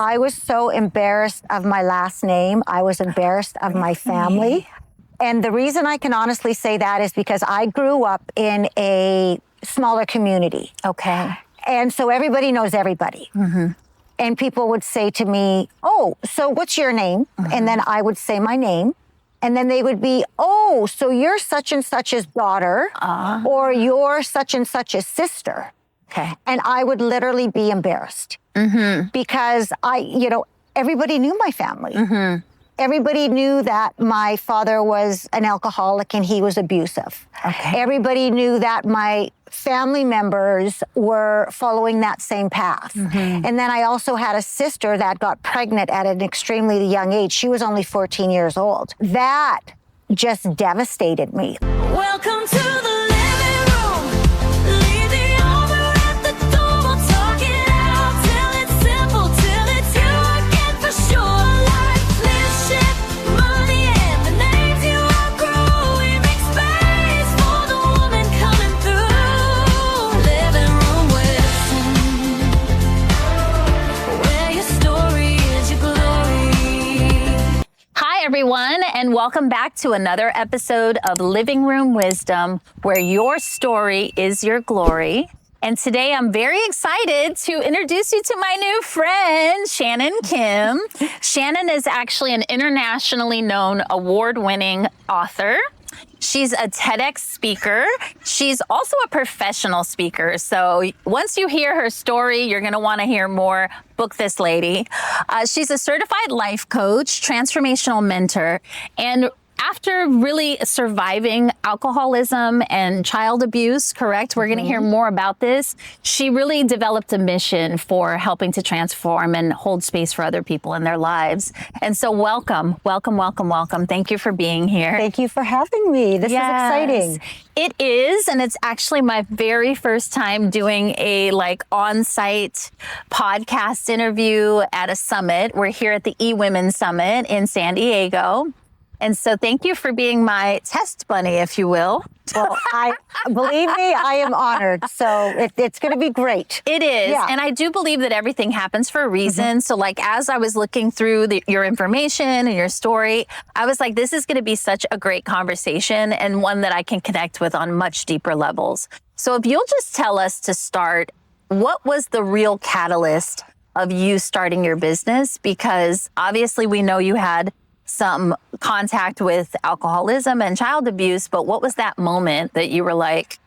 I was so embarrassed of my last name. I was embarrassed of my family. And the reason I can honestly say that is because I grew up in a smaller community. Okay. And so everybody knows everybody. Mm-hmm. And people would say to me, oh, so what's your name? Mm-hmm. And then I would say my name. And then they would be, oh, so you're such and such's daughter, or you're such and such's sister. Okay. And I would literally be embarrassed because everybody knew my family. Mm-hmm. Everybody knew that my father was an alcoholic and he was abusive. Okay. Everybody knew that my family members were following that same path. Mm-hmm. And then I also had a sister that got pregnant at an extremely young age. She was only 14 years old. That just devastated me. Welcome to the living room. Leave the over at the door. We'll talk it out till it's simple, till it's you again for sure. Life, leadership, money, and the names you outgrow. We make space for the woman coming through. Living room wisdom, where your story is your glory. Hi, everyone, and welcome back to another episode of Living Room Wisdom, where your story is your glory. And today I'm very excited to introduce you to my new friend, Shannan Kym. Shannan is actually an internationally known award-winning author. She's a TEDx speaker. She's also a professional speaker. So once you hear her story, you're going to want to hear more. Book this lady. She's a certified life coach, transformational mentor, and after really surviving alcoholism and child abuse, correct? We're going to hear more about this. She really developed a mission for helping to transform and hold space for other people in their lives. And so welcome. Thank you for being here. Thank you for having me. This is exciting. It is, and it's actually my very first time doing a on-site podcast interview at a summit. We're here at the eWomen Summit in San Diego. And so thank you for being my test bunny, if you will. Well, believe me, I am honored. So it's going to be great. It is. Yeah. And I do believe that everything happens for a reason. So as I was looking through your information and your story, I was like, this is going to be such a great conversation and one that I can connect with on much deeper levels. So if you'll just tell us to start, what was the real catalyst of you starting your business? Because obviously we know you had some contact with alcoholism and child abuse, but what was that moment that you were like,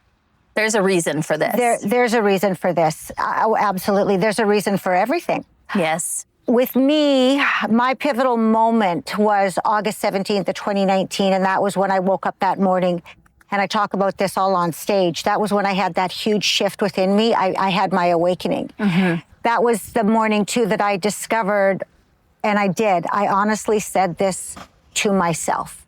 there's a reason for this? There's a reason for this. Oh, absolutely. There's a reason for everything. Yes. With me, my pivotal moment was August 17th of 2019, and that was when I woke up that morning. And I talk about this all on stage. That was when I had that huge shift within me. I had my awakening. Mm-hmm. That was the morning, too, that I discovered. And I did. I honestly said this to myself.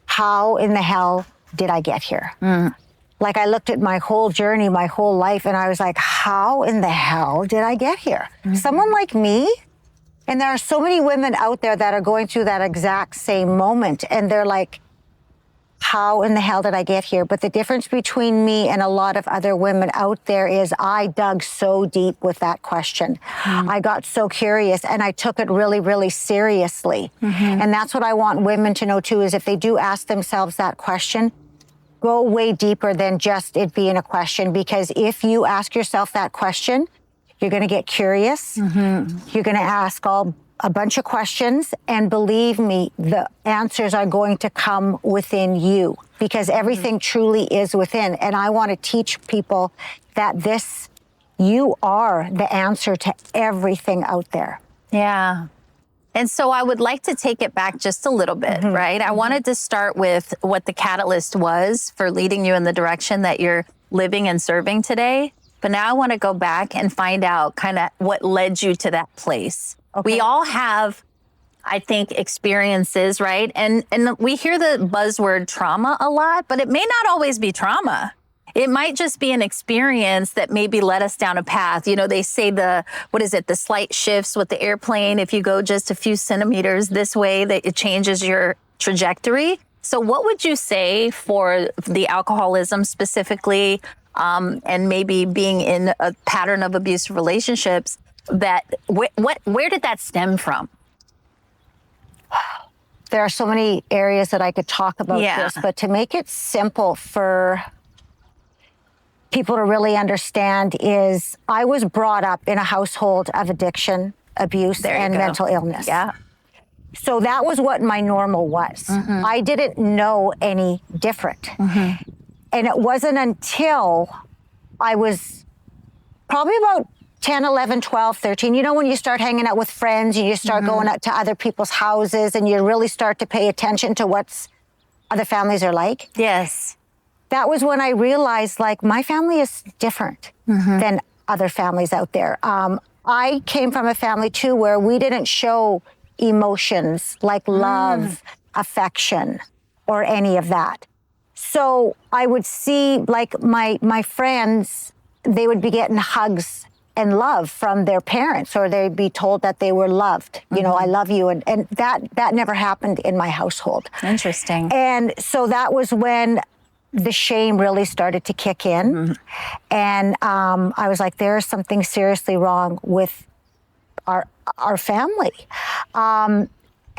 How in the hell did I get here? I looked at my whole journey, my whole life, and I was like, how in the hell did I get here? Someone like me? And there are so many women out there that are going through that exact same moment. And they're like, how in the hell did I get here? But the difference between me and a lot of other women out there is I dug so deep with that question. I got so curious and I took it really, really seriously. And that's what I want women to know too, is if they do ask themselves that question, go way deeper than just it being a question. Because if you ask yourself that question, you're going to get curious. You're going to ask a bunch of questions, and believe me, the answers are going to come within you because everything truly is within. And I want to teach people that you are the answer to everything out there. Yeah. And so I would like to take it back just a little bit, right? I wanted to start with what the catalyst was for leading you in the direction that you're living and serving today. But now I want to go back and find out kind of what led you to that place. Okay. We all have, I think, experiences, right? And we hear the buzzword trauma a lot, but it may not always be trauma. It might just be an experience that maybe led us down a path. You know, they say the slight shifts with the airplane. If you go just a few centimeters this way, that it changes your trajectory. So what would you say for the alcoholism specifically, and maybe being in a pattern of abusive relationships? that, where did that stem from? There are so many areas that I could talk about this, but to make it simple for people to really understand is I was brought up in a household of addiction, abuse, and mental illness. Yeah. So that was what my normal was. I didn't know any different. And it wasn't until I was probably about 10, 11, 12, 13. You know, when you start hanging out with friends and you start going out to other people's houses and you really start to pay attention to what other families are like. Yes. That was when I realized, like, my family is different than other families out there. I came from a family, too, where we didn't show emotions like love, affection, or any of that. So I would see, like, my friends, they would be getting hugs and love from their parents, or they'd be told that they were loved. You know, I love you. And that never happened in my household. Interesting. And so that was when the shame really started to kick in. And I was like, there's something seriously wrong with our family.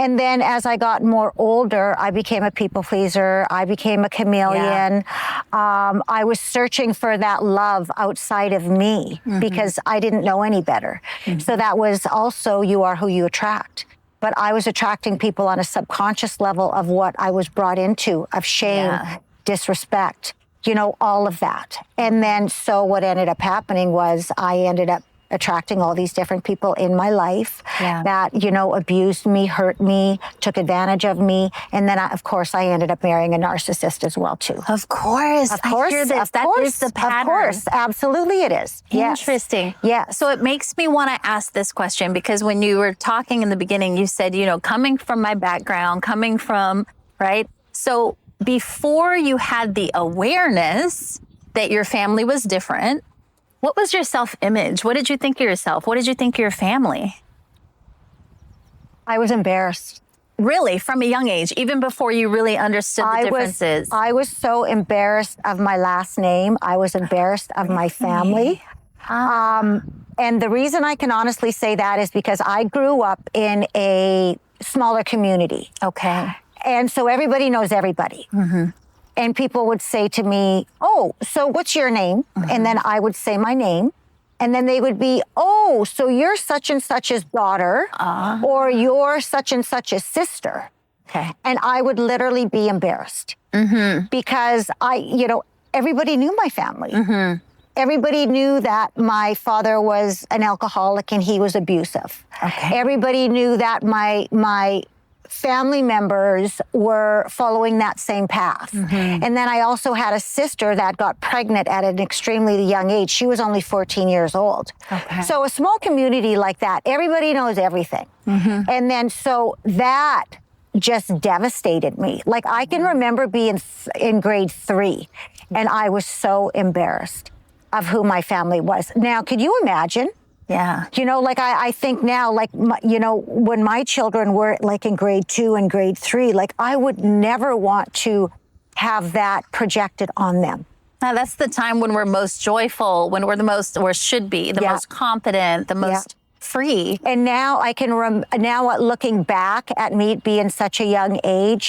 And then as I got more older, I became a people pleaser. I became a chameleon. I was searching for that love outside of me because I didn't know any better. So that was also, you are who you attract. But I was attracting people on a subconscious level of what I was brought into, of shame, disrespect, you know, all of that. And then so what ended up happening was I ended up attracting all these different people in my life that, you know, abused me, hurt me, took advantage of me. And then, of course, I ended up marrying a narcissist as well, too. Of course. I hear this. That is the pattern. Of course. Absolutely it is. Interesting. Yes. So it makes me want to ask this question, because when you were talking in the beginning, you said, you know, coming from my background, coming from, right? So before you had the awareness that your family was different, what was your self-image? What did you think of yourself? What did you think of your family? I was embarrassed. Really? From a young age, even before you really understood the differences? I was so embarrassed of my last name. I was embarrassed of my family. And the reason I can honestly say that is because I grew up in a smaller community. Okay. And so everybody knows everybody. And people would say to me, oh, so what's your name? And then I would say my name. And then they would be, oh, so you're such and such's daughter, or you're such and such's sister. Okay. And I would literally be embarrassed because everybody knew my family. Everybody knew that my father was an alcoholic and he was abusive. Okay. Everybody knew that my family members were following that same path. And then I also had a sister that got pregnant at an extremely young age. She was only 14 years old. Okay. So a small community like that, everybody knows everything. And then so that just devastated me. Like, I can remember being in grade 3 and I was so embarrassed of who my family was. Now, could you imagine? Yeah. You know, like I think now, like, you know, when my children were like in grade 2 and grade 3, like I would never want to have that projected on them. Now, that's the time when we're most joyful, when we're the most, or should be, the most confident, the most free. And now I can, now looking back at me being such a young age,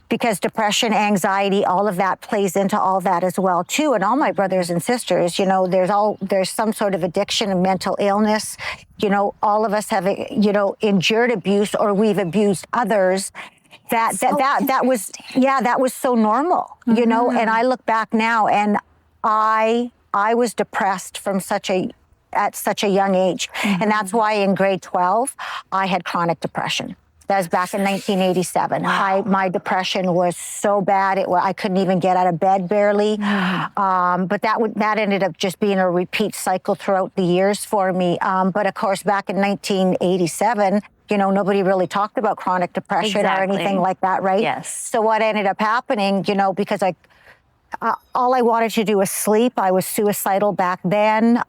because depression, anxiety, all of that plays into all that as well too. And all my brothers and sisters, you know, there's some sort of addiction and mental illness. You know, all of us have, you know, endured abuse or we've abused others. That was so normal, you know, and I look back now and I was depressed from at such a young age. And that's why in grade 12, I had chronic depression. That was back in 1987. Wow. My depression was so bad, I couldn't even get out of bed barely. But that ended up just being a repeat cycle throughout the years for me. But of course, back in 1987, you know, nobody really talked about chronic depression or anything like that, right? Yes. So what ended up happening, you know, because all I wanted to do was sleep. I was suicidal back then.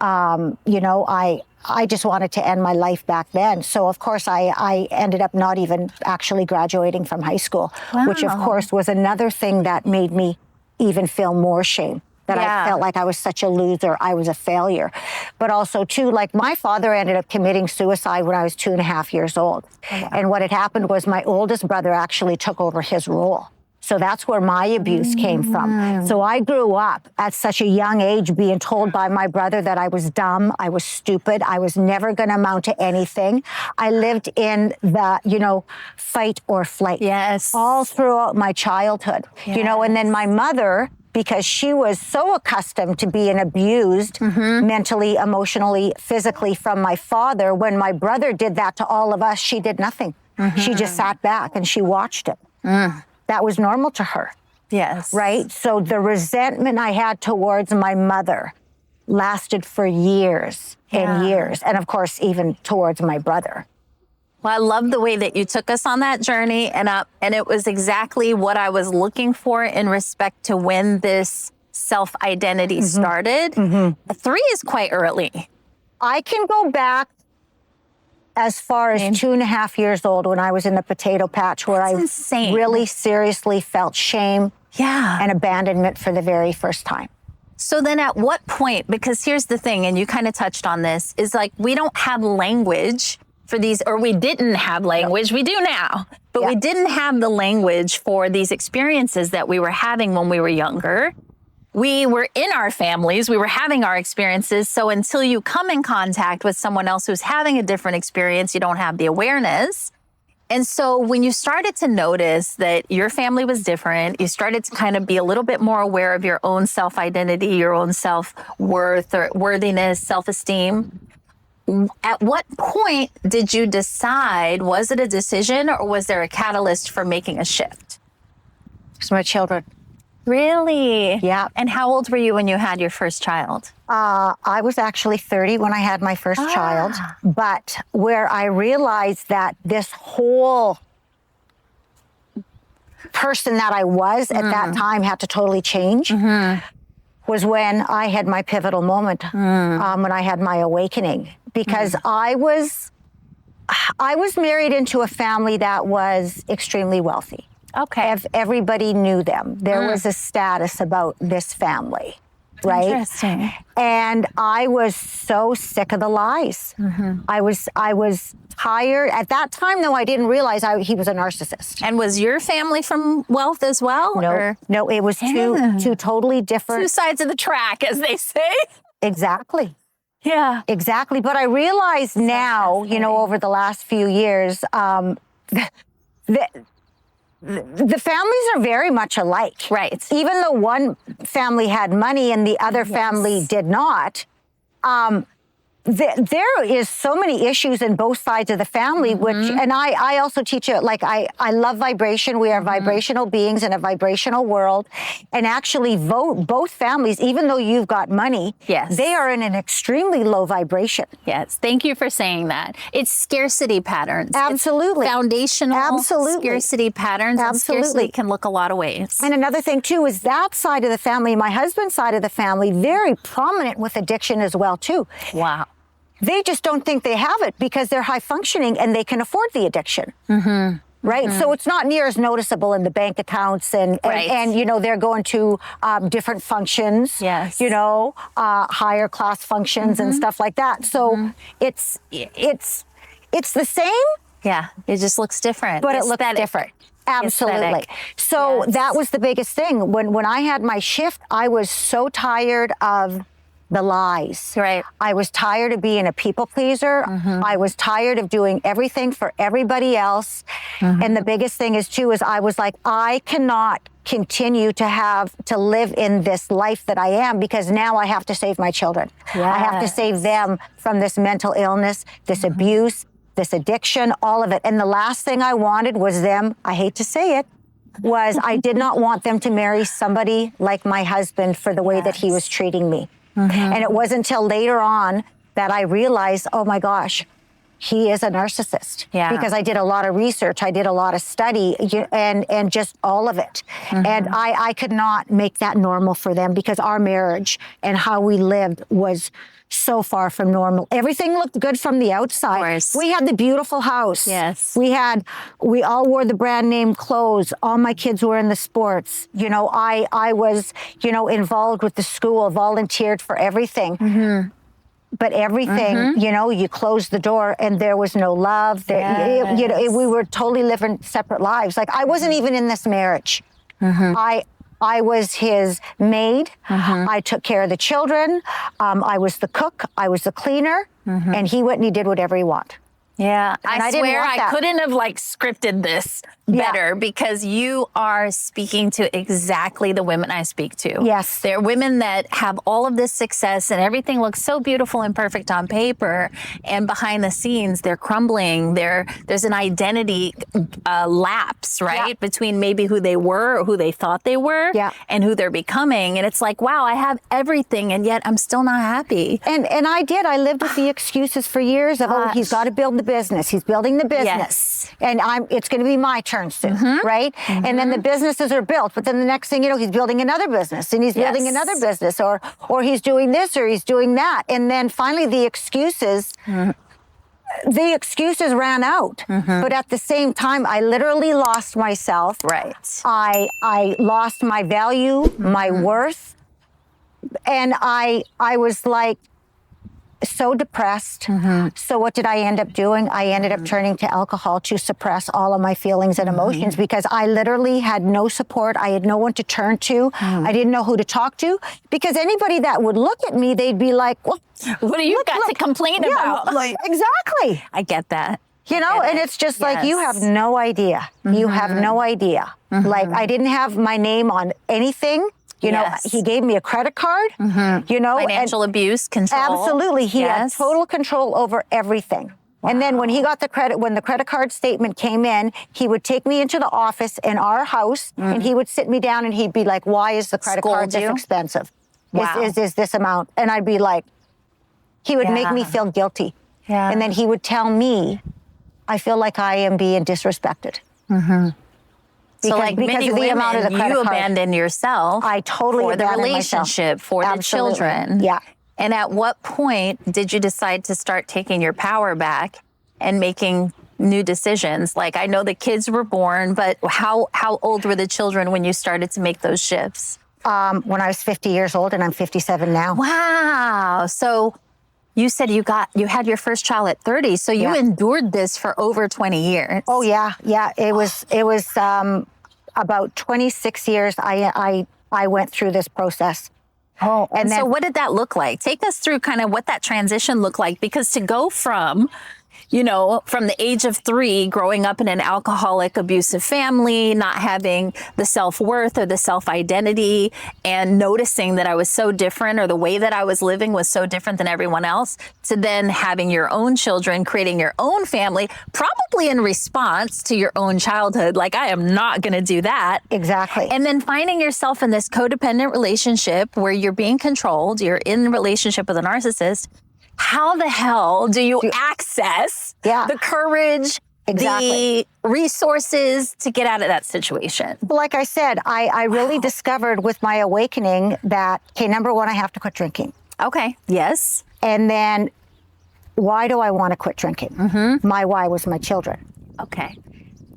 You know, I just wanted to end my life back then. So, of course, I ended up not even actually graduating from high school, which, of course, was another thing that made me even feel more shame. that Yeah. I felt like I was such a loser. I was a failure. But also, too, like my father ended up committing suicide when I was 2.5 years old. And what had happened was my oldest brother actually took over his role. So that's where my abuse came from. So I grew up at such a young age being told by my brother that I was dumb, I was stupid, I was never going to amount to anything. I lived in the, fight or flight. Yes. All throughout my childhood, and then my mother, because she was so accustomed to being abused mentally, emotionally, physically from my father, when my brother did that to all of us, she did nothing. She just sat back and she watched it. That was normal to her, Yes. right? So the resentment I had towards my mother lasted for years and years. And of course, even towards my brother. Well, I love the way that you took us on that journey, and it was exactly what I was looking for in respect to when this self-identity started. 3 is quite early. I can go back as far as 2.5 years old when I was in the potato patch where That's I insane. really seriously felt shame Yeah. and abandonment for the very first time. So then at what point, because here's the thing, and you kind of touched on this, is like we don't have language for these, or we didn't have language. We do now, but we didn't have the language for these experiences that we were having when we were younger. We were in our families, we were having our experiences. So until you come in contact with someone else who's having a different experience, you don't have the awareness. And so when you started to notice that your family was different, you started to kind of be a little bit more aware of your own self-identity, your own self-worth or worthiness, self-esteem. At what point did you decide, was it a decision or was there a catalyst for making a shift? It's my children. Really? Yeah. And how old were you when you had your first child? I was actually 30 when I had my first child, but where I realized that this whole person that I was at that time had to totally change was when I had my pivotal moment, when I had my awakening, because I was married into a family that was extremely wealthy. Okay. Everybody knew them. There was a status about this family, right? Interesting. And I was so sick of the lies. I was tired. At that time, though, I didn't realize he was a narcissist. And was your family from wealth as well? No, it was two totally different. Two sides of the track, as they say. Exactly. Yeah. Exactly. But I realize now, over the last few years, the families are very much alike. Right. Even though one family had money and the other family did not, there is so many issues in both sides of the family, which, and I also teach it, like I love vibration. We are vibrational beings in a vibrational world. And actually both families, even though you've got money, they are in an extremely low vibration. Yes. Thank you for saying that. It's scarcity patterns. Absolutely. It's foundational Absolutely. scarcity patterns. Absolutely. And scarcity can look a lot of ways. And another thing, too, is that side of the family, my husband's side of the family, very prominent with addiction as well, too. Wow. They just don't think they have it because they're high functioning and they can afford the addiction. Right? So it's not near as noticeable in the bank accounts and they're going to different functions, higher class functions and stuff like that. So it's the same. Yeah. It just looks different. But it looks different. Absolutely. Aesthetic. So that was the biggest thing. When I had my shift, I was so tired of the lies. Right. I was tired of being a people pleaser. I was tired of doing everything for everybody else. And the biggest thing is I was like, I cannot continue to live in this life that I am because now I have to save my children. I have to save them from this mental illness, this abuse, this addiction, all of it. And the last thing I wanted was them, I hate to say it, I did not want them to marry somebody like my husband for the way that he was treating me. And it wasn't until later on that I realized, oh my gosh, he is a narcissist. Yeah. Because I did a lot of research, I did a lot of study, and just all of it. And I could not make that normal for them because our marriage and how we lived was so far from normal. Everything looked good from the outside. Of course. We had the beautiful house. Yes. We all wore the brand name clothes. All my kids were in the sports. You know, I was, you know, involved with the school, volunteered for everything. But everything, you know, you closed the door and there was no love. You know, we were totally living separate lives. Like, I wasn't even in this marriage. I was his maid. I took care of the children. I was the cook. I was the cleaner. And he went and he did whatever he wanted. Yeah, And I I didn't swear want I that. couldn't have like scripted this better because you are speaking to exactly the women I speak to. Yes. They're women that have all of this success and everything looks so beautiful and perfect on paper, and behind the scenes they're crumbling. There's an identity lapse, right? Between maybe who they were or who they thought they were and who they're becoming. And it's like, wow, I have everything and yet I'm still not happy. And I lived with the excuses for years of, oh, he's got to build the business. He's building the business. And it's going to be my turn soon, right? And then the businesses are built. But then the next thing you know, he's building another business and he's building another business, or he's doing this or he's doing that. And then finally the excuses ran out. But at the same time, I literally lost myself. Right. I lost my value, my worth. And I was like, so depressed. So what did I end up doing? I ended up turning to alcohol to suppress all of my feelings and emotions because I literally had no support. I had no one to turn to. I didn't know who to talk to because anybody that would look at me, they'd be like, well, what do you got to complain about? Like, exactly. I get that. You know, and it's just like, you have no idea. You have no idea. Like, I didn't have my name on anything. You know, he gave me a credit card, you know. Financial abuse, control. Absolutely. He had total control over everything. And then when when the credit card statement came in, he would take me into the office in our house and he would sit me down and he'd be like, why is the credit card this expensive? Wow. Is this amount? And I'd be like, he would make me feel guilty. And then he would tell me, I feel like I am being disrespected. So like many of the women, amount of the credit you card. abandon yourself I totally for the abandoned relationship, myself. for the Absolutely. children. Yeah. And at what point did you decide to start taking your power back and making new decisions? Like, I know the kids were born, but how old were the children when you started to make those shifts? When I was 50 years old and I'm 57 now. Wow. So you said you had your first child at 30. So you endured this for over 20 years. Oh yeah. Yeah. It was about 26 years I went through this process. Oh, and so what did that look like? Take us through kind of what that transition looked like, because to go from, you know, from the age of 3, growing up in an alcoholic, abusive family, not having the self-worth or the self-identity, and noticing that I was so different, or the way that I was living was so different than everyone else, to then having your own children, creating your own family, probably in response to your own childhood. Like, I am not going to do that. Exactly. And then finding yourself in this codependent relationship where you're being controlled, you're in a relationship with a narcissist. How the hell do you access the courage, the resources to get out of that situation? Like I said, I really discovered with my awakening that, okay, number one, I have to quit drinking. Okay. Yes. And then, why do I want to quit drinking? My why was my children. Okay.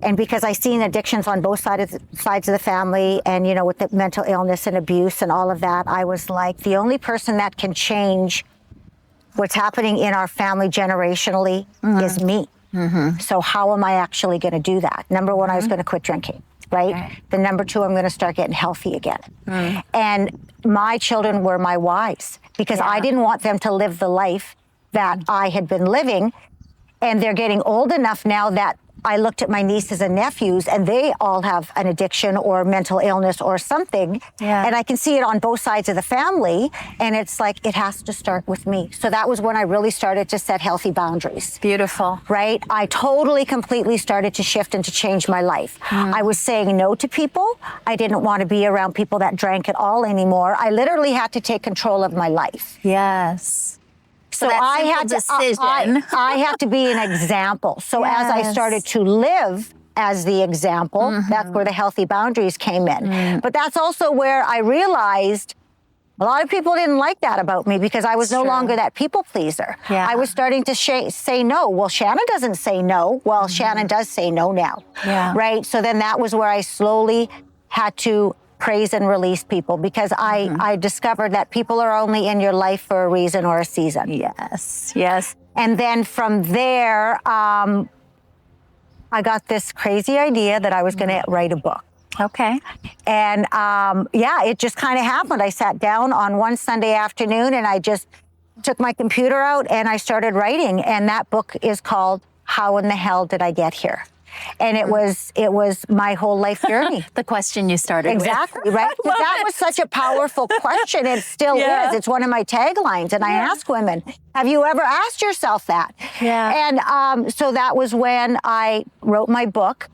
And because I seen addictions on both sides of the family, and, you know, with the mental illness and abuse and all of that, I was like, the only person that can change what's happening in our family generationally is me. So how am I actually going to do that? Number one, I was going to quit drinking, right? Okay. Then number two, I'm going to start getting healthy again. And my children were my whys, because I didn't want them to live the life that I had been living. And they're getting old enough now that I looked at my nieces and nephews, and they all have an addiction or mental illness or something. And I can see it on both sides of the family. And it's like, it has to start with me. So that was when I really started to set healthy boundaries. Beautiful. Right? I totally, completely started to shift and to change my life. I was saying no to people. I didn't want to be around people that drank at all anymore. I literally had to take control of my life. Yes. So that I simple had to, decision. I had to be an example. So as I Yes. started to live as the example, Mm-hmm. that's where the healthy boundaries came in. But that's also where I realized a lot of people didn't like that about me because I was no true. longer that people pleaser. Yeah. I was starting to say no. Well, Shannan doesn't say no. Well, Shannan does say no now. Yeah. Right? So then that was where I slowly had to praise and release people because I discovered that people are only in your life for a reason or a season. Yes. Yes. And then from there, I got this crazy idea that I was going to write a book. Okay. And yeah, it just kind of happened. I sat down on one Sunday afternoon and I just took my computer out and I started writing. And that book is called How in the Hell Did I Get Here? And it was my whole life journey. The question you started Exactly, with. right? 'Cause Love that it. was such a powerful question. It still Yeah. is. It's one of my taglines. And I ask women, have you ever asked yourself that? Yeah. And so that was when I wrote my book.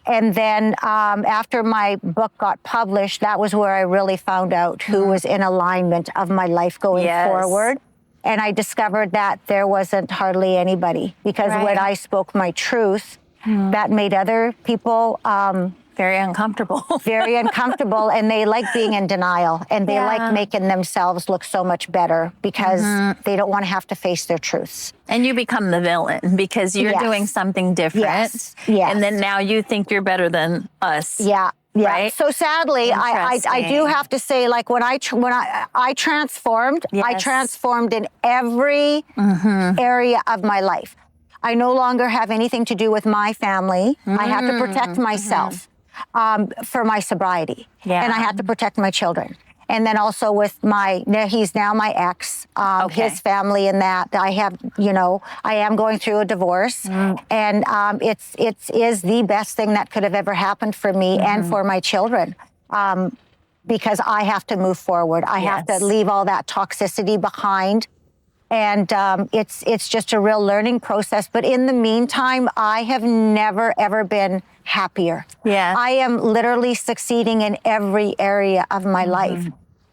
And then after my book got published, that was where I really found out who was in alignment of my life going Yes. forward. And I discovered that there wasn't hardly anybody because when Right. I spoke my truth, that made other people Very uncomfortable. very uncomfortable, and they like being in denial, and they Yeah. like making themselves look so much better because they don't want to have to face their truths. And you become the villain because you're Yes. doing something different. Yes. Yes. And then now you think you're better than us. Yeah. Yeah. Right? So sadly, I do Interesting. have to say, like when I transformed, I Yes. transformed in every area of my life. I no longer have anything to do with my family. I have to protect myself for my sobriety, Yeah. and I have to protect my children. And then also with he's now my ex, Okay. his family, and that I have, I am going through a divorce, and it is the best thing that could have ever happened for me and for my children, because I have to move forward. I have Yes. to leave all that toxicity behind, and it's just a real learning process. But in the meantime, I have never ever been happier. Yeah. I am literally succeeding in every area of my life.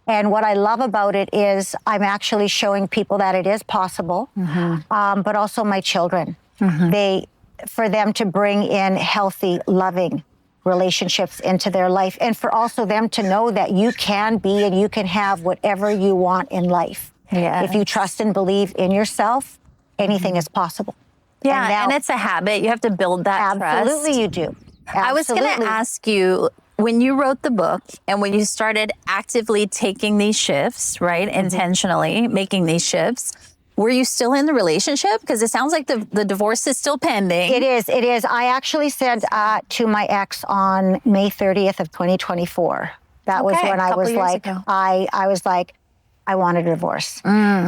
And what I love about it is I'm actually showing people that it is possible, but also my children. For them to bring in healthy, loving relationships into their life, and for also them to know that you can be and you can have whatever you want in life. Yes. If you trust and believe in yourself, anything is possible. Yeah. now- And it's a habit. You have to build that trust. Absolutely, you do. I was going to Absolutely. ask you, when you wrote the book and when you started actively taking these shifts, right, intentionally making these shifts, were you still in the relationship? Because it sounds like the divorce is still pending. It is. It is. I actually said to my ex on May 30th of 2024. That was Okay, when a I couple was years like, ago. I was like, I want a divorce.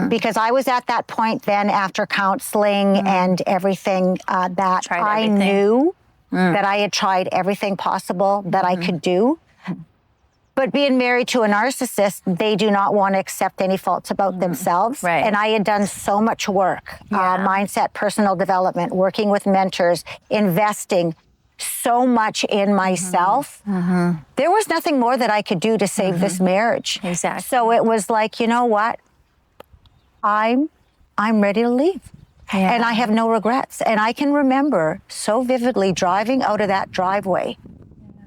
Because I was at that point then after counseling and everything that Tried I everything. knew that I had tried everything possible that I could do. But being married to a narcissist, they do not want to accept any faults about themselves. Right. And I had done so much work, mindset, personal development, working with mentors, investing so much in myself. There was nothing more that I could do to save this marriage. Exactly. So it was like, you know what? I'm ready to leave. Yeah. And I have no regrets. And I can remember so vividly driving out of that driveway,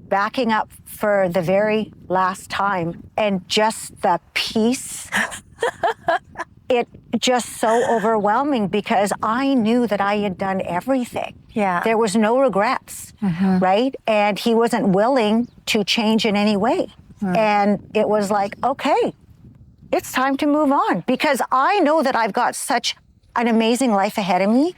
backing up for the very last time, and just the peace. It just so overwhelming because I knew that I had done everything. Yeah. There was no regrets, right? And he wasn't willing to change in any way. And it was like, okay, it's time to move on because I know that I've got such an amazing life ahead of me,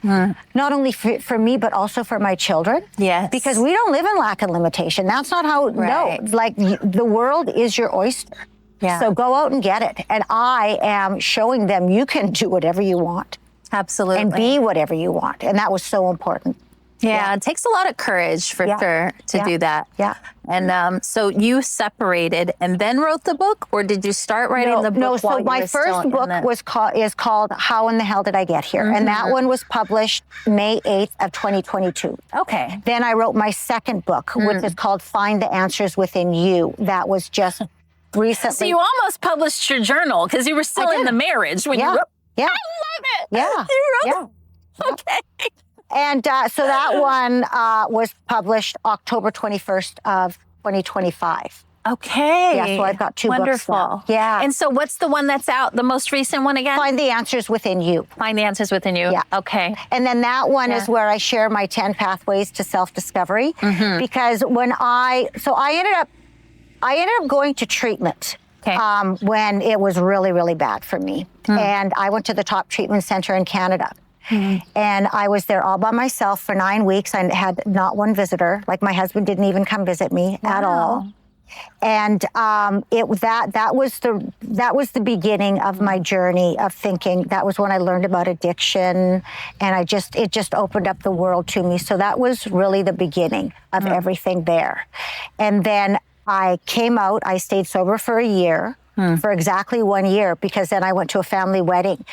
not only for me, but also for my children. Yes. Because we don't live in lack and limitation. That's not how, Right. no, like the world is your oyster. Yeah. So go out and get it. And I am showing them you can do whatever you want Absolutely. and be whatever you want. And that was so important. Yeah, it takes a lot of courage for sure to do that. Yeah. And so you separated and then wrote the book, or did you start writing the book? No, while so you my were still first in book the... is called How in the Hell Did I Get Here? And that one was published May 8th of 2022. Okay. Then I wrote my second book, which is called Find the Answers Within You. That was just recently. So you almost published your journal because you were still I in did. the marriage when you Yeah. wrote. Yeah. I it. Yeah. You wrote Yeah. Okay. And so that one was published October 21st of 2025. Okay. Yeah, so I've got 2 Wonderful. books now. Yeah. And so what's the one that's out, the most recent one again? Find the Answers Within You. Find the Answers Within You. Yeah. Okay. And then that one Yeah. is where I share my 10 pathways to self-discovery. Because when I ended up going to treatment Okay. when it was really, really bad for me. And I went to the top treatment center in Canada. And I was there all by myself for 9 weeks. I had not one visitor. Like my husband didn't even come visit me at all. And that was the beginning of my journey of thinking. That was when I learned about addiction, and it just opened up the world to me. So that was really the beginning of everything there. And then I came out. I stayed sober for a year, for exactly 1 year, because then I went to a family wedding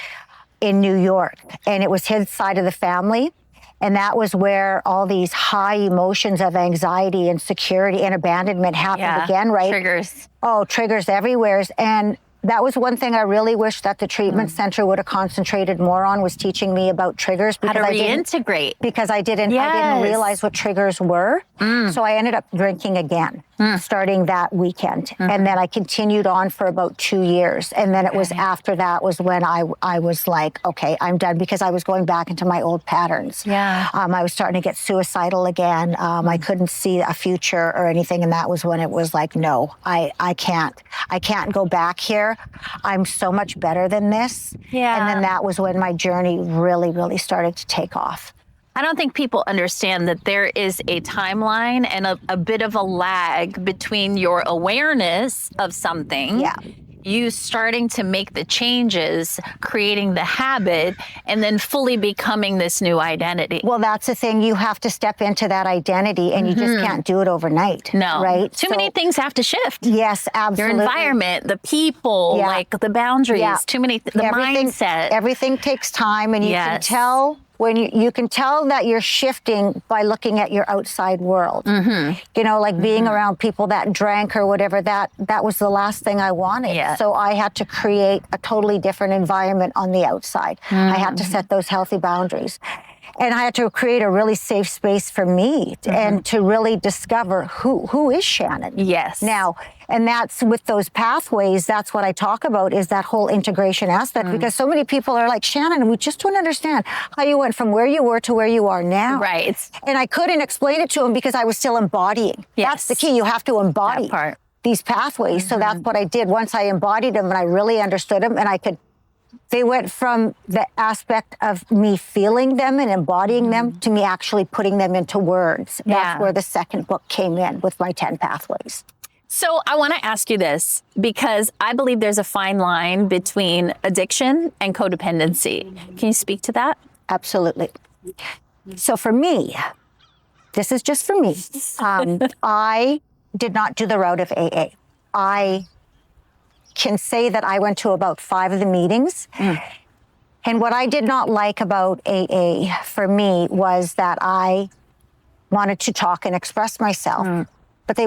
in New York, and it was his side of the family. And that was where all these high emotions of anxiety and security and abandonment happened again, right? Triggers. Oh, triggers everywhere. And that was one thing I really wish that the treatment center would have concentrated more on, was teaching me about triggers. How Because to reintegrate. I didn't realize what triggers were. So I ended up drinking again, starting that weekend. And then I continued on for about 2 years. And then it was after that was when I was like, okay, I'm done, because I was going back into my old patterns. Yeah. I was starting to get suicidal again. I couldn't see a future or anything. And that was when it was like, no, I can't go back here. I'm so much better than this. Yeah. And then that was when my journey really, really started to take off. I don't think people understand that there is a timeline and a bit of a lag between your awareness of something, you starting to make the changes, creating the habit, and then fully becoming this new identity. Well, that's the thing. You have to step into that identity, and you just can't do it overnight. No. Right? Too many things have to shift. Yes, absolutely. Your environment, the people, like the boundaries, too many, the mindset. Everything takes time, and you can tell when you can tell that you're shifting by looking at your outside world. You know, like being around people that drank or whatever, that was the last thing I wanted. So I had to create a totally different environment on the outside. I had to set those healthy boundaries. And I had to create a really safe space for me and to really discover who is Shannan. Yes. Now, and that's with those pathways, that's what I talk about, is that whole integration aspect, because so many people are like, Shannan, we just don't understand how you went from where you were to where you are now. Right. And I couldn't explain it to them because I was still embodying. That's the key. You have to embody these pathways. So that's what I did. Once I embodied them and I really understood them, and they went from the aspect of me feeling them and embodying them to me actually putting them into words. That's where the second book came in, with my 10 pathways. So I want to ask you this, because I believe there's a fine line between addiction and codependency. Can you speak to that? Absolutely. So for me, this is just for me. I did not do the route of AA. I can say that I went to about 5 of the meetings. And what I did not like about AA for me was that I wanted to talk and express myself. But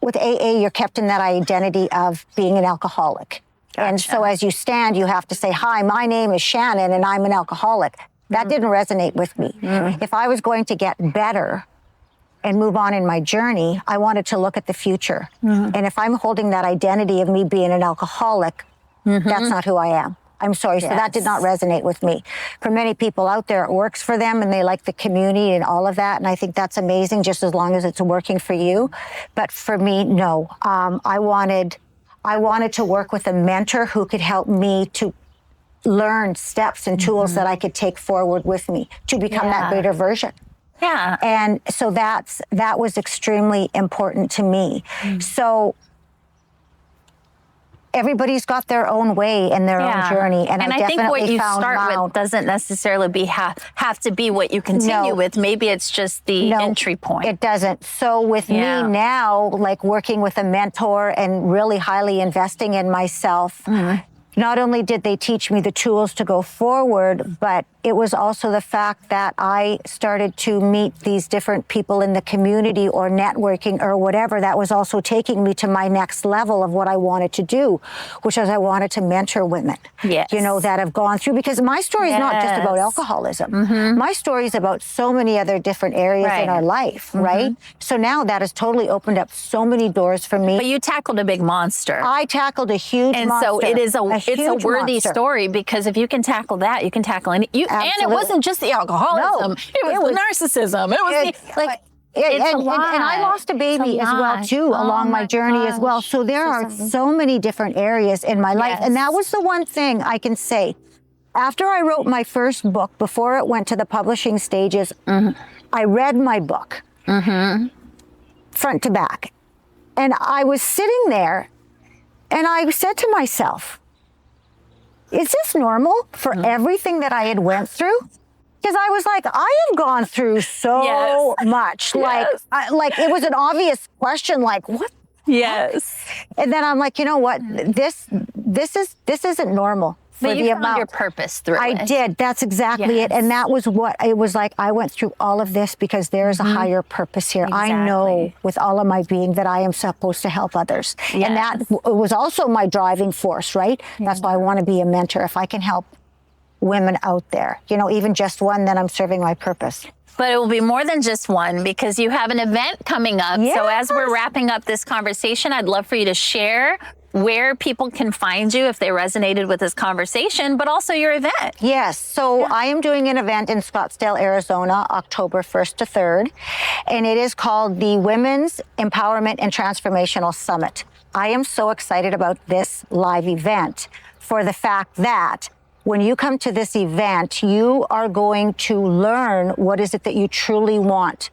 with AA, you're kept in that identity of being an alcoholic. And so as you stand, you have to say, hi, my name is Shannan and I'm an alcoholic. That didn't resonate with me. If I was going to get better and move on in my journey, I wanted to look at the future. And if I'm holding that identity of me being an alcoholic, that's not who I am. I'm sorry. So that did not resonate with me. For many people out there, it works for them and they like the community and all of that. And I think that's amazing, just as long as it's working for you. But for me, no. I wanted to work with a mentor who could help me to learn steps and tools that I could take forward with me to become that greater version. Yeah. And so that was extremely important to me. So everybody's got their own way and their own journey. And I think what you found start with doesn't necessarily have to be what you continue with. Maybe it's just the entry point. It doesn't. So with me now, like working with a mentor and really highly investing in myself, not only did they teach me the tools to go forward, but it was also the fact that I started to meet these different people in the community or networking or whatever that was also taking me to my next level of what I wanted to do, which is I wanted to mentor women, Yes. you know, that have gone through, because my story is not just about Yes. alcoholism. My story is about so many other different areas in Right. our life, right? So now that has totally opened up so many doors for me. But you tackled a big monster. I tackled a huge And monster. so it's a huge worthy monster. story, because if you can tackle that, you can tackle any. And it Absolutely. wasn't just the alcoholism. No, it was the narcissism. It was it's a lot. And I lost a baby It's a as well lot. too Oh along my journey as well. gosh. So there are sorry. so many different areas in my life, and that Yes. was the one thing I can say. After I wrote my first book, before it went to the publishing stages, I read my book front to back, and I was sitting there, and I said to myself, is this normal for everything that I had went through? Because I was like, I have gone through so Yes. much. Yes. Like it was an obvious question, like, what? Yes. And then I'm like, you know what? This isn't normal for But the you found amount. your purpose through I it. did. That's exactly it. Yes. And that was what it was like. I went through all of this because there is a higher purpose here. I know Exactly. with all of my being that I am supposed to help others. And that Yes. was also my driving force, right? That's why I want to be a mentor. If I can help women out there, you know, even just one, then I'm serving my purpose. But it will be more than just one, because you have an event coming up. So as we're wrapping up this conversation, I'd love for you to share where people can find you if they resonated with this conversation, but also your event. Yes. So I am doing an event in Scottsdale, Arizona, October 1st to 3rd, and it is called the Women's Empowerment and Transformational Summit. I am so excited about this live event for the fact that when you come to this event, you are going to learn what is it that you truly want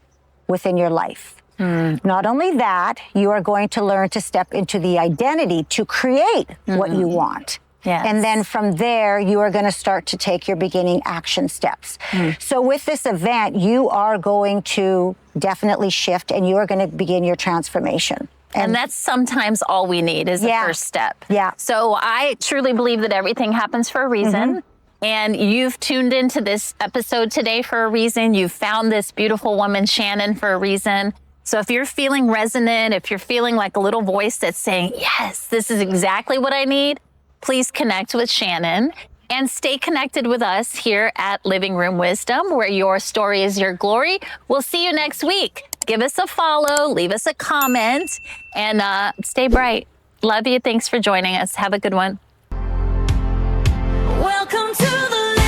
within your life. Not only that, you are going to learn to step into the identity to create what you want. Yes. And then from there, you are going to start to take your beginning action steps. So with this event, you are going to definitely shift and you are going to begin your transformation. And that's sometimes all we need is the Yeah. first step. Yeah. So I truly believe that everything happens for a reason. And you've tuned into this episode today for a reason. You've found this beautiful woman, Shannan, for a reason. So if you're feeling resonant, if you're feeling like a little voice that's saying, yes, this is exactly what I need, please connect with Shannan and stay connected with us here at Living Room Wisdom, where your story is your glory. We'll see you next week. Give us a follow, leave us a comment, and stay bright. Love you. Thanks for joining us. Have a good one. Welcome to the